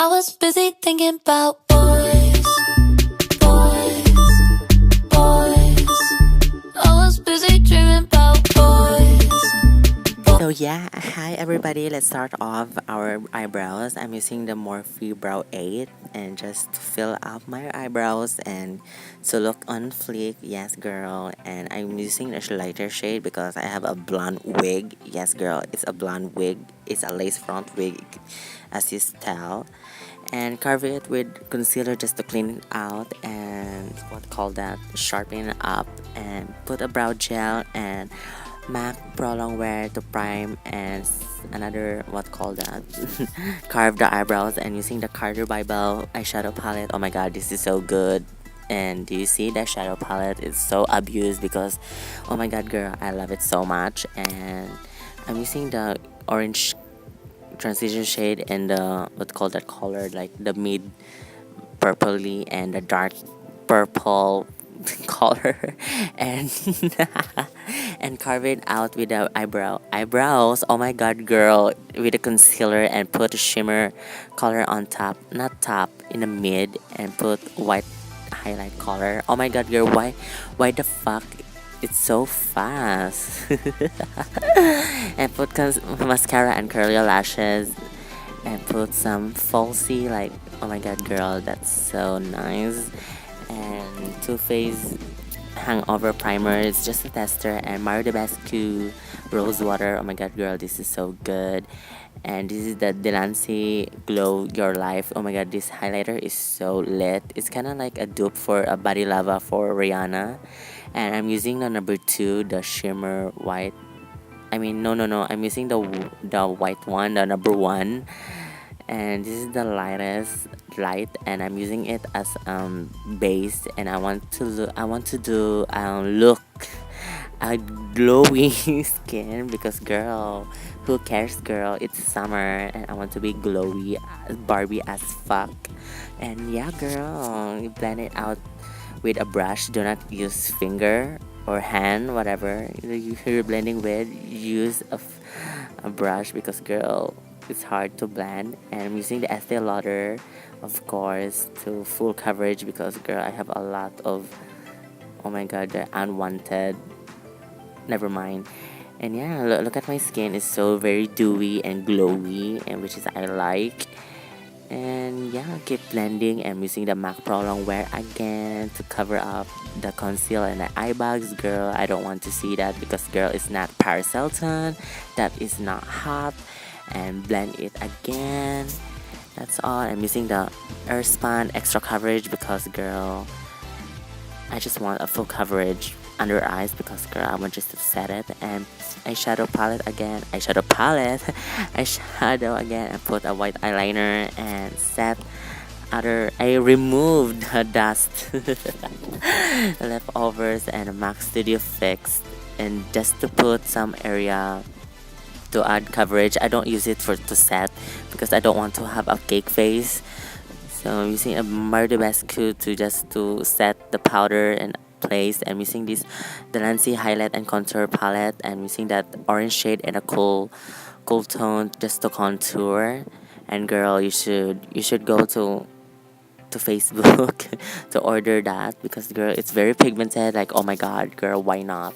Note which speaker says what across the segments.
Speaker 1: I was busy thinking about boys, boys, boys. I was busy dreaming about boys.
Speaker 2: So yeah, hi everybody. Let's start off our eyebrows. I'm using the Morphe Brow 8 and just to fill up my eyebrows and to look on fleek. Yes, girl. And I'm using a lighter shade because I have a blonde wig. Yes, girl. It's a blonde wig. It's a lace front wig, as you tell. And cover it with concealer just to clean it out and what call that sharpen it up and put a brow gel and MAC Pro Longwear to prime and another what call that carve the eyebrows and using the Carter Bible eyeshadow palette. Oh my god, this is so good. And do you see that shadow palette? It's so abused because oh my god, girl, I love it so much. And I'm using the orange transition shade and the what call that color like the mid purpley and the dark purple color and and carve it out with the eyebrows. Oh my god, girl, with the concealer and put a shimmer color on top, not top, in the mid, and put white highlight color. Oh my god, girl, why the fuck it's so fast. And put mascara and curl your lashes and put some falsy like oh my god, girl, that's so nice. And Too Faced hangover primer, it's just a tester, and Mario the Bascu rose water. Oh my god, girl, this is so good. And this is the Delancey Glow Your Life. Oh my god, this highlighter is so lit. It's kind of like a dupe for a body lava for Rihanna. And I'm using the number 2, the shimmer white. I mean, no, I'm using the white one, the number 1. And this is the lightest light, and I'm using it as base. And I want to do look a glowy skin because girl, who cares, girl? It's summer, and I want to be glowy, Barbie as fuck. And yeah, girl, you blend it out with a brush. Do not use finger or hand, whatever you're blending with. Use a brush because girl, it's hard to blend. And I'm using the Estee Lauder, of course, to full coverage because girl, I have a lot of oh my god, the unwanted. Never mind. And yeah, look at my skin. It's so very dewy and glowy, and which is I like. And yeah, keep blending and using the MAC Pro Longwear again to cover up the conceal and the eye bags. Girl, I don't want to see that because girl, it's not Paris Hilton. That is not hot. And blend it again. That's all. I'm using the Earthspan extra coverage because girl, I just want a full coverage under eyes because girl, I want just to set it. And eyeshadow palette again, eyeshadow again, and put a white eyeliner and set other. I removed the dust leftovers and a MAC Studio Fix and just to put some area to add coverage. I don't use it for to set because I don't want to have a cake face. So I'm using a Mario Bascu to just to set the powder in place. I'm using this Delancey highlight and contour palette. I'm using that orange shade and a cool tone just to contour. And girl, you should go to Facebook to order that because girl, it's very pigmented. Like oh my god, girl, why not?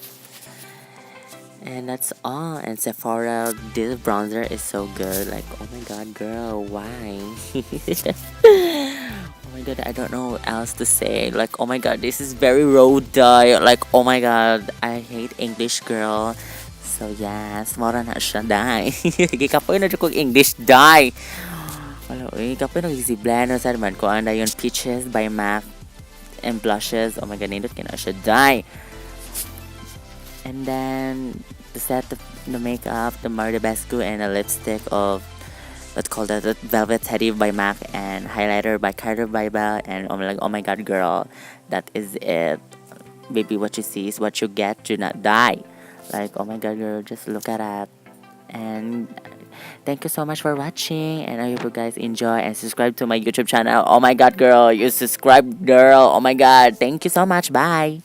Speaker 2: And that's all. And Sephora, this bronzer is so good. Like, oh my god, girl, why? Oh my god, I don't know what else to say. Like, oh my god, this is very raw dye. Like, oh my god, I hate English, girl. So yes, mora na siya dye. Gikapoy na ko English dye. Wala, gikapoy na easy blend sa man ko anda yung Peaches by MAC and blushes. Oh my god, nindot kina siya dye. And then to set the makeup, the Mario Bascu and a lipstick of let's call that the Velvet Teddy by MAC and highlighter by Carter Bible. And I'm like, oh my god, girl, that is it. Baby, what you see is what you get. Do not die. Like, oh my god, girl, just look at that. And thank you so much for watching, and I hope you guys enjoy and subscribe to my YouTube channel. Oh my god, girl, you subscribe, girl. Oh my god, thank you so much. Bye.